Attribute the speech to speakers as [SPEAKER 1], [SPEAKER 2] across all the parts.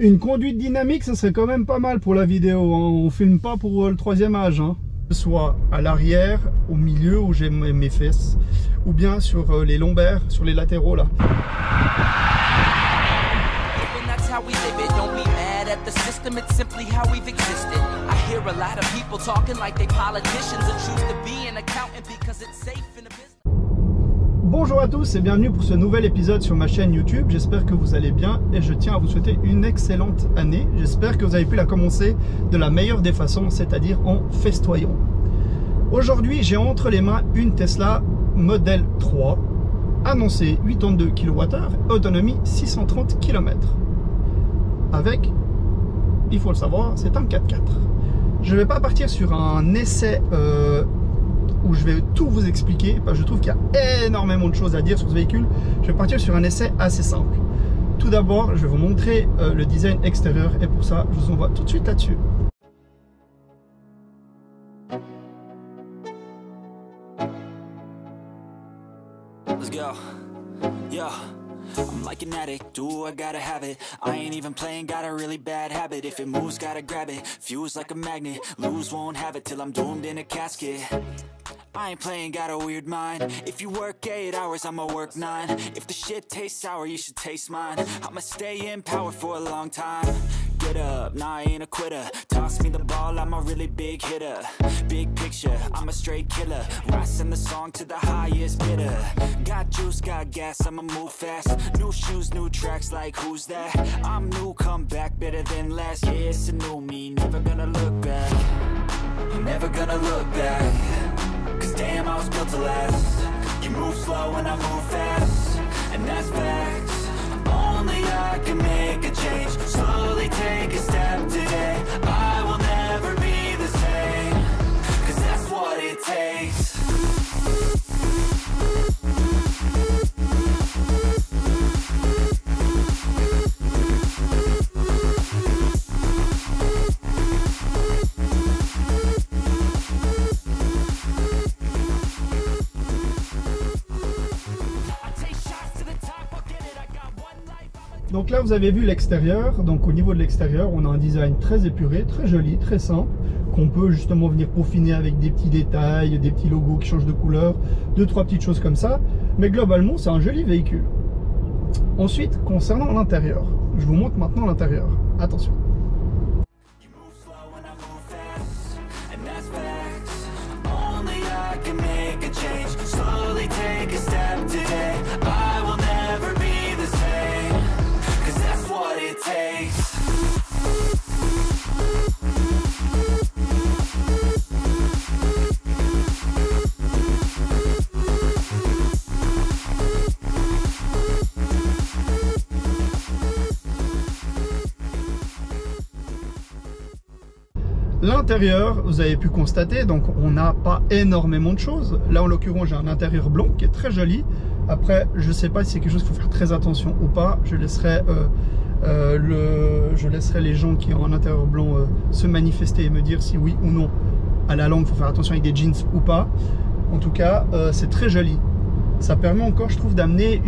[SPEAKER 1] Une conduite dynamique, ça serait quand même pas mal pour la vidéo, hein. On filme pas pour le troisième âge, hein. Que ce soit à l'arrière, au milieu où j'ai mes fesses, ou bien sur les lombaires, sur les latéraux là. Bonjour à tous et bienvenue pour ce nouvel épisode sur ma chaîne YouTube. J'espère que vous allez bien et je tiens à vous souhaiter une excellente année. J'espère que vous avez pu la commencer de la meilleure des façons, c'est-à-dire en festoyant. Aujourd'hui, j'ai entre les mains une Tesla Model 3, annoncée 82 kWh, autonomie 630 km. Avec, il faut le savoir, c'est un 4x4. Je ne vais pas partir sur un essai où je vais tout vous expliquer, parce que je trouve qu'il y a énormément de choses à dire sur ce véhicule. Je vais partir sur un essai assez simple. Tout d'abord, je vais vous montrer le design extérieur et pour ça, je vous envoie tout de suite là-dessus.
[SPEAKER 2] Let's go. Yeah. I'm like an addict, do I gotta have it. I ain't even playing, got a really bad habit. If it moves, gotta grab it. Fuse like a magnet, lose, won't have it till I'm doomed in a casket. I ain't playing, got a weird mind. If you work 8 hours, I'ma work 9. If the shit tastes sour, you should taste mine. I'ma stay in power for a long time. Get up, nah, I ain't a quitter. Toss me the ball, I'm a really big hitter. Big picture, I'm a straight killer. Rising the song to the highest bidder. Got juice, got gas, I'ma move fast. New shoes, new tracks, like who's that? I'm new, come back, better than last. Yeah, it's a new me, never gonna look back. Never gonna look back. Cause damn, I was built to last. You move slow and I move fast, and that's facts. Only I can make a change. Slowly take a step today. I will never be the same. Cause that's what it takes.
[SPEAKER 1] Donc là vous avez vu l'extérieur, donc au niveau de l'extérieur on a un design très épuré, très joli, très simple, qu'on peut justement venir peaufiner avec des petits détails, des petits logos qui changent de couleur, 2-3 petites choses comme ça, mais globalement c'est un joli véhicule. Ensuite, concernant l'intérieur, je vous montre maintenant l'intérieur, attention. L'intérieur, vous avez pu constater, donc on n'a pas énormément de choses. Là en l'occurrence j'ai un intérieur blanc qui est très joli. Après je sais pas si c'est quelque chose qu'il faut faire très attention ou pas. Je laisserai les gens qui ont un intérieur blanc se manifester et me dire si oui ou non à la lampe il faut faire attention avec des jeans ou pas. En tout cas c'est très joli. Ça permet encore, je trouve, d'amener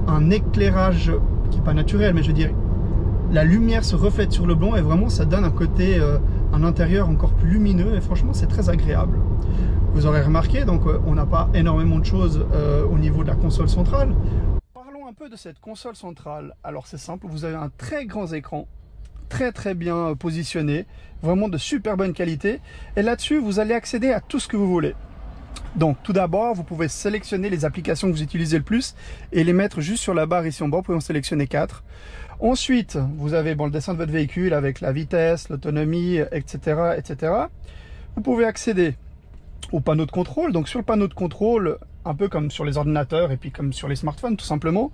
[SPEAKER 1] un éclairage qui n'est pas naturel, mais je veux dire la lumière se reflète sur le blanc et vraiment ça donne un côté, un intérieur encore plus lumineux et franchement c'est très agréable. Vous aurez remarqué, donc on n'a pas énormément de choses au niveau de la console centrale. Parlons un peu de cette console centrale. Alors c'est simple, vous avez un très grand écran, très bien positionné, vraiment de super bonne qualité et là-dessus vous allez accéder à tout ce que vous voulez. Donc tout d'abord vous pouvez sélectionner les applications que vous utilisez le plus et les mettre juste sur la barre ici en bas, vous pouvez en sélectionner 4. Ensuite vous avez le dessin de votre véhicule avec la vitesse, l'autonomie, etc. Vous pouvez accéder au panneau de contrôle. Donc sur le panneau de contrôle, un peu comme sur les ordinateurs et puis comme sur les smartphones tout simplement,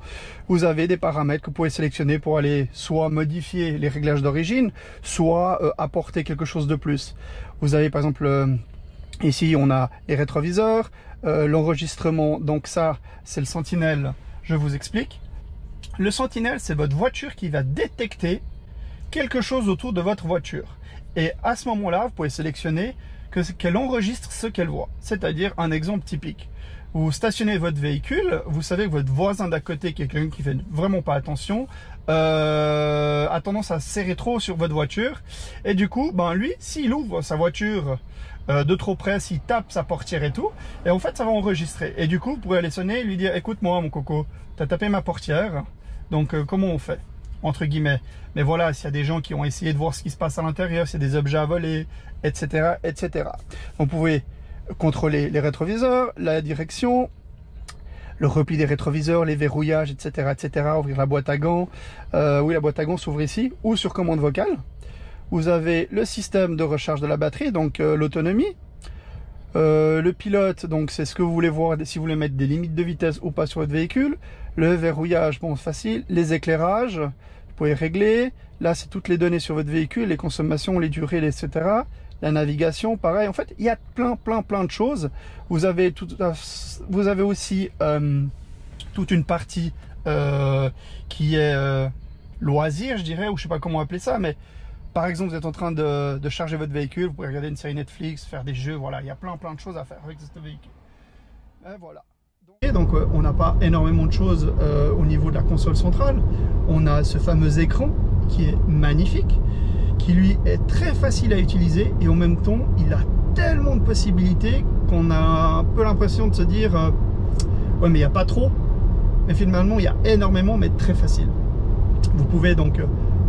[SPEAKER 1] vous avez des paramètres que vous pouvez sélectionner pour aller soit modifier les réglages d'origine, soit apporter quelque chose de plus. Vous avez par exemple ici on a les rétroviseurs, l'enregistrement, donc ça c'est le Sentinel, je vous explique. Le Sentinel, c'est votre voiture qui va détecter quelque chose autour de votre voiture. Et à ce moment-là, vous pouvez sélectionner qu'elle enregistre ce qu'elle voit. C'est-à-dire un exemple typique. Vous stationnez votre véhicule, vous savez que votre voisin d'à côté, qui est quelqu'un qui fait vraiment pas attention, a tendance à serrer trop sur votre voiture. Et du coup, ben lui, s'il ouvre sa voiture de trop près, s'il tape sa portière et tout, et en fait, ça va enregistrer. Et du coup, vous pourrez aller sonner et lui dire, écoute-moi, mon coco, tu as tapé ma portière, donc comment on fait, entre guillemets. Mais voilà, s'il y a des gens qui ont essayé de voir ce qui se passe à l'intérieur, s'il y a des objets à voler, etc., etc. Vous pouvez contrôler les rétroviseurs, la direction, le repli des rétroviseurs, les verrouillages, etc., etc. Ouvrir la boîte à gants. Oui, la boîte à gants s'ouvre ici ou sur commande vocale. Vous avez le système de recharge de la batterie, donc l'autonomie. Le pilote, donc c'est ce que vous voulez voir, si vous voulez mettre des limites de vitesse ou pas sur votre véhicule. Le verrouillage, bon, facile. Les éclairages, vous pouvez régler. Là, c'est toutes les données sur votre véhicule, les consommations, les durées, etc. La navigation, pareil. En fait, il y a plein de choses. Vous avez aussi toute une partie qui est loisir, je dirais, ou je sais pas comment appeler ça, mais par exemple, vous êtes en train de charger votre véhicule, vous pouvez regarder une série Netflix, faire des jeux, voilà, il y a plein de choses à faire avec ce véhicule. Et voilà. Et donc, on n'a pas énormément de choses au niveau de la console centrale. On a ce fameux écran qui est magnifique, qui lui est très facile à utiliser et en même temps, il a tellement de possibilités qu'on a un peu l'impression de se dire ouais, mais il n'y a pas trop. Mais finalement, il y a énormément, mais très facile. Vous pouvez donc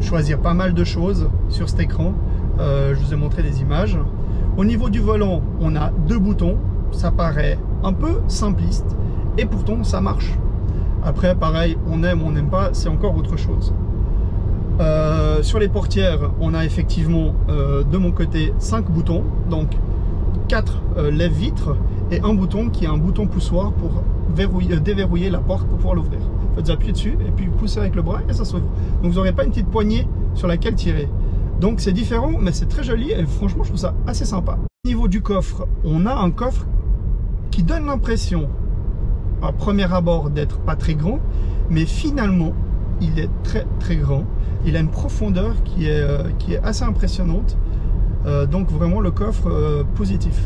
[SPEAKER 1] choisir pas mal de choses sur cet écran. Je vous ai montré des images. Au niveau du volant, on a 2 boutons. Ça paraît un peu simpliste et pourtant ça marche. Après, pareil, on aime, on n'aime pas, c'est encore autre chose. Sur les portières, on a effectivement de mon côté 5 boutons, donc 4 lève-vitres et un bouton qui est un bouton poussoir pour déverrouiller la porte pour pouvoir l'ouvrir. Faites appuyer dessus et puis pousser avec le bras et ça s'ouvre. Donc vous n'aurez pas une petite poignée sur laquelle tirer. Donc c'est différent, mais c'est très joli et franchement je trouve ça assez sympa. Au niveau du coffre, on a un coffre qui donne l'impression à premier abord d'être pas très grand, mais finalement il est très grand. Il a une profondeur qui est assez impressionnante. Donc vraiment le coffre positif.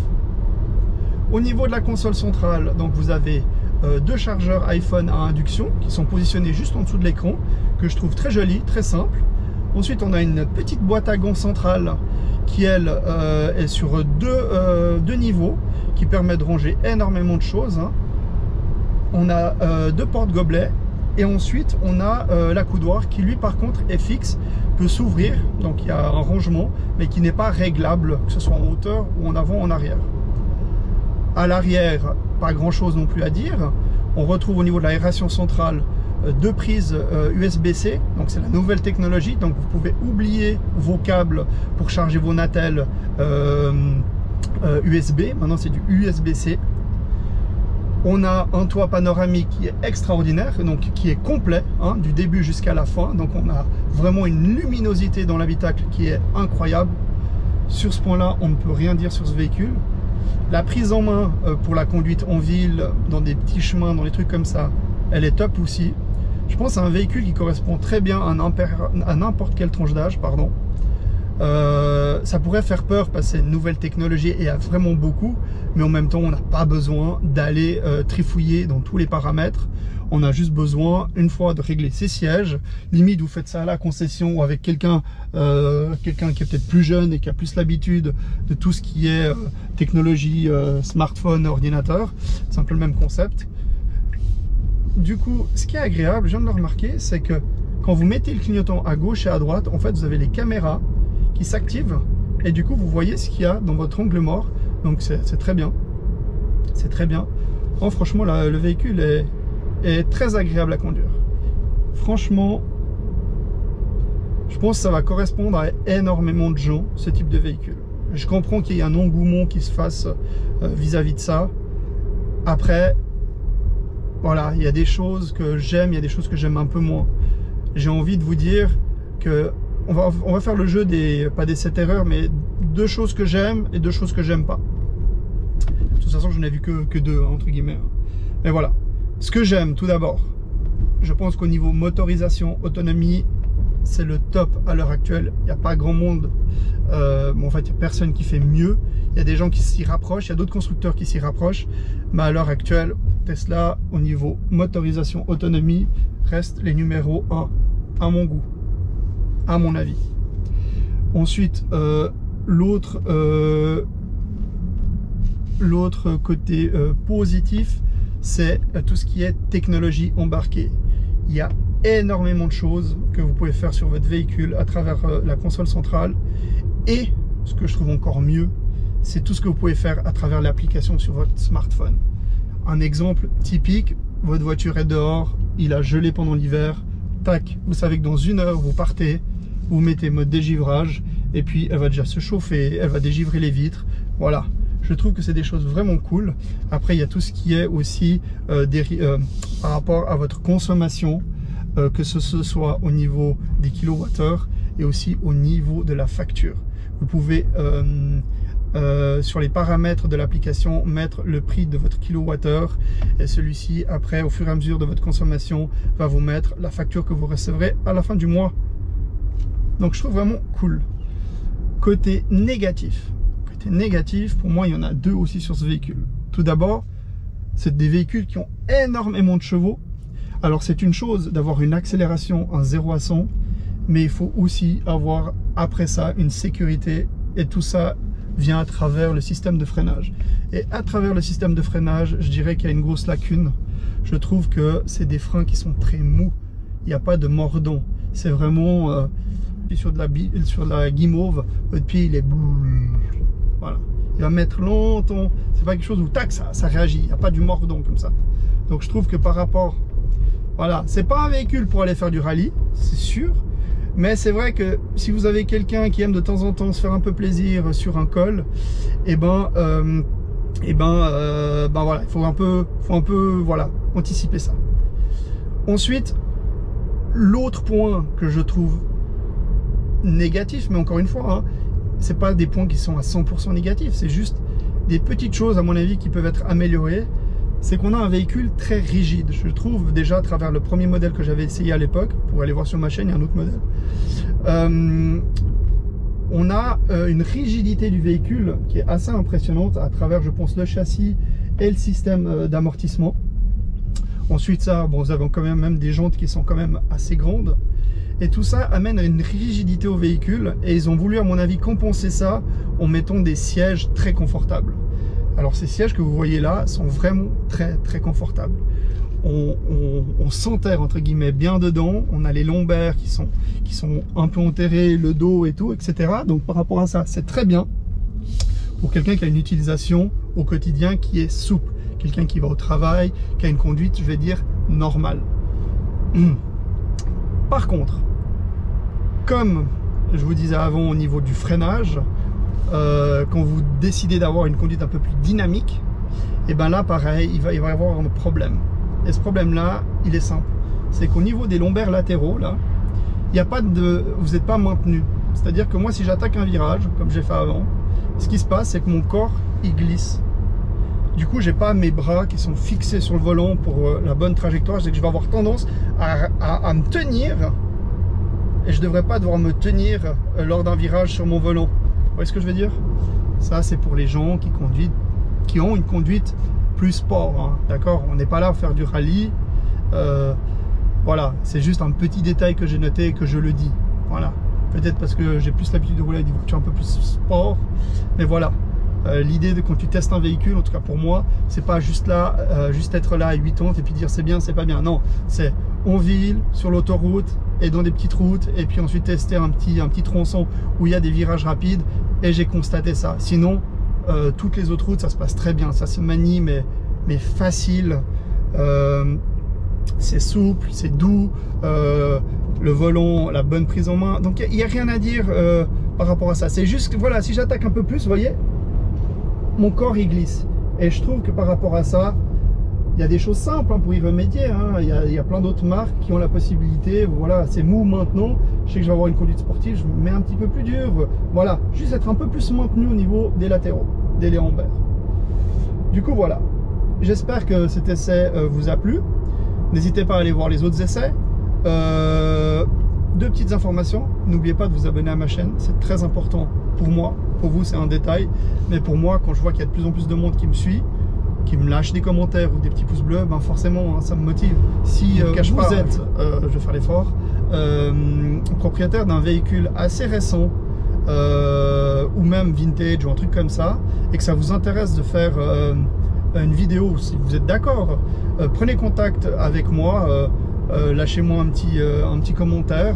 [SPEAKER 1] Au niveau de la console centrale, donc vous avez 2 chargeurs iPhone à induction qui sont positionnés juste en dessous de l'écran, que je trouve très joli, très simple. Ensuite on a une petite boîte à gants centrale qui elle est sur deux niveaux, qui permet de ranger énormément de choses, hein. On a 2 porte-gobelets. Et ensuite, on a l'accoudoir qui, lui, par contre, est fixe, peut s'ouvrir. Donc, il y a un rangement, mais qui n'est pas réglable, que ce soit en hauteur ou en avant ou en arrière. À l'arrière, pas grand-chose non plus à dire. On retrouve au niveau de l'aération centrale 2 prises USB-C. Donc, c'est la nouvelle technologie. Donc, vous pouvez oublier vos câbles pour charger vos Natel USB. Maintenant, c'est du USB-C. On a un toit panoramique qui est extraordinaire, donc qui est complet, hein, du début jusqu'à la fin. Donc on a vraiment une luminosité dans l'habitacle qui est incroyable. Sur ce point-là, on ne peut rien dire sur ce véhicule. La prise en main pour la conduite en ville, dans des petits chemins, dans des trucs comme ça, elle est top aussi. Je pense que c'est un véhicule qui correspond très bien à n'importe quelle tranche d'âge, pardon. Ça pourrait faire peur parce que c'est une nouvelle technologie et il y a vraiment beaucoup, mais en même temps on n'a pas besoin d'aller trifouiller dans tous les paramètres. On a juste besoin une fois de régler ses sièges. Limite vous faites ça à la concession ou avec quelqu'un qui est peut-être plus jeune et qui a plus l'habitude de tout ce qui est technologie, smartphone, ordinateur. C'est un peu le même concept. Du coup, ce qui est agréable, je viens de le remarquer, c'est que quand vous mettez le clignotant à gauche et à droite, en fait vous avez les caméras qui s'activent et du coup vous voyez ce qu'il y a dans votre angle mort. Donc c'est très bien, c'est très bien. Oh, franchement le véhicule est très agréable à conduire. Franchement, je pense que ça va correspondre à énormément de gens, ce type de véhicule. Je comprends qu'il y ait un engouement qui se fasse vis-à-vis de ça. Après, voilà, il y a des choses que j'aime, il y a des choses que j'aime un peu moins. J'ai envie de vous dire que on va faire le jeu pas des 7 erreurs, mais 2 choses que j'aime et 2 choses que j'aime pas. De toute façon, je n'ai vu que 2, entre guillemets. Mais voilà. Ce que j'aime, tout d'abord, je pense qu'au niveau motorisation, autonomie, c'est le top à l'heure actuelle. Il n'y a pas grand monde. Bon, en fait, il n'y a personne qui fait mieux. Il y a des gens qui s'y rapprochent, il y a d'autres constructeurs qui s'y rapprochent. Mais à l'heure actuelle, Tesla, au niveau motorisation, autonomie, reste les numéros 1. à mon goût, à mon avis. Ensuite, l'autre côté positif, c'est tout ce qui est technologie embarquée. Il y a énormément de choses que vous pouvez faire sur votre véhicule à travers la console centrale. Et ce que je trouve encore mieux, c'est tout ce que vous pouvez faire à travers l'application sur votre smartphone. Un exemple typique, votre voiture est dehors, il a gelé pendant l'hiver, tac, vous savez que dans 1 heure, vous partez, vous mettez mode dégivrage, et puis elle va déjà se chauffer, elle va dégivrer les vitres, voilà. Je trouve que c'est des choses vraiment cool. Après, il y a tout ce qui est aussi par rapport à votre consommation, que ce soit au niveau des kilowattheures et aussi au niveau de la facture. Vous pouvez, sur les paramètres de l'application, mettre le prix de votre kilowattheure et celui-ci, après, au fur et à mesure de votre consommation, va vous mettre la facture que vous recevrez à la fin du mois. Donc, je trouve vraiment cool. Côté négatif, pour moi, il y en a 2 aussi sur ce véhicule. Tout d'abord, c'est des véhicules qui ont énormément de chevaux. Alors, c'est une chose d'avoir une accélération en 0 à 100, mais il faut aussi avoir, après ça, une sécurité. Et tout ça vient à travers le système de freinage. Et à travers le système de freinage, je dirais qu'il y a une grosse lacune. Je trouve que c'est des freins qui sont très mous. Il n'y a pas de mordant. C'est vraiment... sur la guimauve, votre pied, il est... Voilà. Il va mettre longtemps. C'est pas quelque chose où tac, ça réagit. Il n'y a pas du mordant comme ça. Donc je trouve que par rapport... Voilà, c'est pas un véhicule pour aller faire du rallye, c'est sûr. Mais c'est vrai que si vous avez quelqu'un qui aime de temps en temps se faire un peu plaisir sur un col, voilà, il faut un peu voilà, anticiper ça. Ensuite, l'autre point que je trouve négatif, mais encore une fois, hein, c'est pas des points qui sont à 100% négatifs, c'est juste des petites choses à mon avis qui peuvent être améliorées. C'est qu'on a un véhicule très rigide. Je trouve déjà à travers le premier modèle que j'avais essayé à l'époque, pour aller voir sur ma chaîne, il y a un autre modèle. On a une rigidité du véhicule qui est assez impressionnante à travers, je pense, le châssis et le système d'amortissement. Ensuite, ça, bon, vous avez quand même des jantes qui sont quand même assez grandes. Et tout ça amène à une rigidité au véhicule. Et ils ont voulu, à mon avis, compenser ça en mettant des sièges très confortables. Alors ces sièges que vous voyez là sont vraiment très très confortables. On s'enterre entre guillemets bien dedans. On a les lombaires qui sont un peu enterrés, le dos et tout, etc. Donc par rapport à ça, c'est très bien pour quelqu'un qui a une utilisation au quotidien qui est souple. Quelqu'un qui va au travail, qui a une conduite, je vais dire, normale. Par contre, comme je vous disais avant au niveau du freinage, quand vous décidez d'avoir une conduite un peu plus dynamique, et bien là pareil, il va y avoir un problème. Et ce problème là, il est simple, c'est qu'au niveau des lombaires latéraux là, il n'y a pas de, vous n'êtes pas maintenu. C'est à dire que moi si j'attaque un virage comme j'ai fait avant, ce qui se passe c'est que mon corps il glisse. Du coup j'ai pas mes bras qui sont fixés sur le volant pour la bonne trajectoire. C'est que je vais avoir tendance à me tenir, et je devrais pas devoir me tenir lors d'un virage sur mon volant. Vous voyez ce que je veux dire? Ça, c'est pour les gens qui conduisent, qui ont une conduite plus sport. Hein, d'accord? On n'est pas là à faire du rallye. Voilà, c'est juste un petit détail que j'ai noté et que je le dis. Voilà. Peut-être parce que j'ai plus l'habitude de rouler avec des voitures un peu plus sport. Mais voilà. L'idée de quand tu testes un véhicule, en tout cas pour moi, c'est pas juste là, juste être là à 80 et puis dire c'est bien, c'est pas bien. Non, c'est en ville, sur l'autoroute et dans des petites routes, et puis ensuite tester un petit tronçon où il y a des virages rapides, et j'ai constaté ça. Sinon, toutes les autres routes, ça se passe très bien, ça se manie, mais facile. C'est souple, c'est doux, le volant, la bonne prise en main. Donc il n'y a rien à dire par rapport à ça. C'est juste que voilà, si j'attaque un peu plus, vous voyez, mon corps il glisse. Et je trouve que par rapport à ça, il y a des choses simples hein, pour y remédier. Hein. Il y a plein d'autres marques qui ont la possibilité. Voilà, c'est mou maintenant. Je sais que je vais avoir une conduite sportive, je me mets un petit peu plus dur. Voilà, juste être un peu plus maintenu au niveau des latéraux, des lombaires. Du coup, voilà. J'espère que cet essai vous a plu. N'hésitez pas à aller voir les autres essais. Deux petites informations. N'oubliez pas de vous abonner à ma chaîne. C'est très important pour moi. Pour vous, c'est un détail. Mais pour moi, quand je vois qu'il y a de plus en plus de monde qui me suit, qui me lâche des commentaires ou des petits pouces bleus, ben forcément, hein, ça me motive. Si vous êtes, je vais faire l'effort, propriétaire d'un véhicule assez récent, ou même vintage ou un truc comme ça, et que ça vous intéresse de faire une vidéo, si vous êtes d'accord, prenez contact avec moi, lâchez-moi un petit commentaire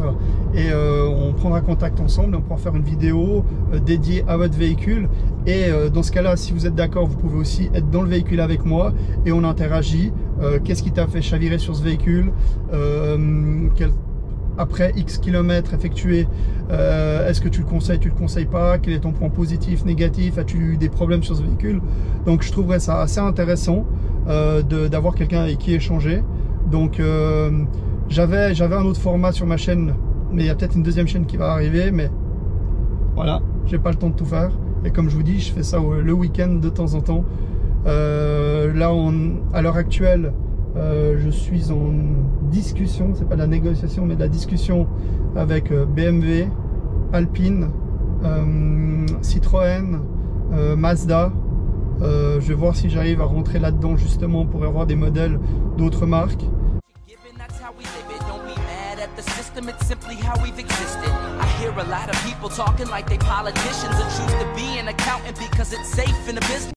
[SPEAKER 1] et on prendra contact ensemble et on pourra faire une vidéo dédiée à votre véhicule. Et dans ce cas là, si vous êtes d'accord, vous pouvez aussi être dans le véhicule avec moi et on interagit. Qu'est-ce qui t'a fait chavirer sur ce véhicule, après X kilomètres effectués, est-ce que tu le conseilles pas, quel est ton point positif, négatif, as-tu eu des problèmes sur ce véhicule? Donc je trouverais ça assez intéressant d'avoir quelqu'un avec qui échanger. Donc j'avais un autre format sur ma chaîne, mais il y a peut-être une deuxième chaîne qui va arriver, mais voilà, j'ai pas le temps de tout faire. Et comme je vous dis, je fais ça le week-end de temps en temps. Là, à l'heure actuelle, je suis en discussion, c'est pas de la négociation, mais de la discussion avec BMW, Alpine, Citroën, Mazda. Je vais voir si j'arrive à rentrer là-dedans justement pour avoir des modèles d'autres marques.
[SPEAKER 3] The system, it's simply how we've existed. I hear a lot of people talking like they politicians and choose to be an accountant because it's safe in the business.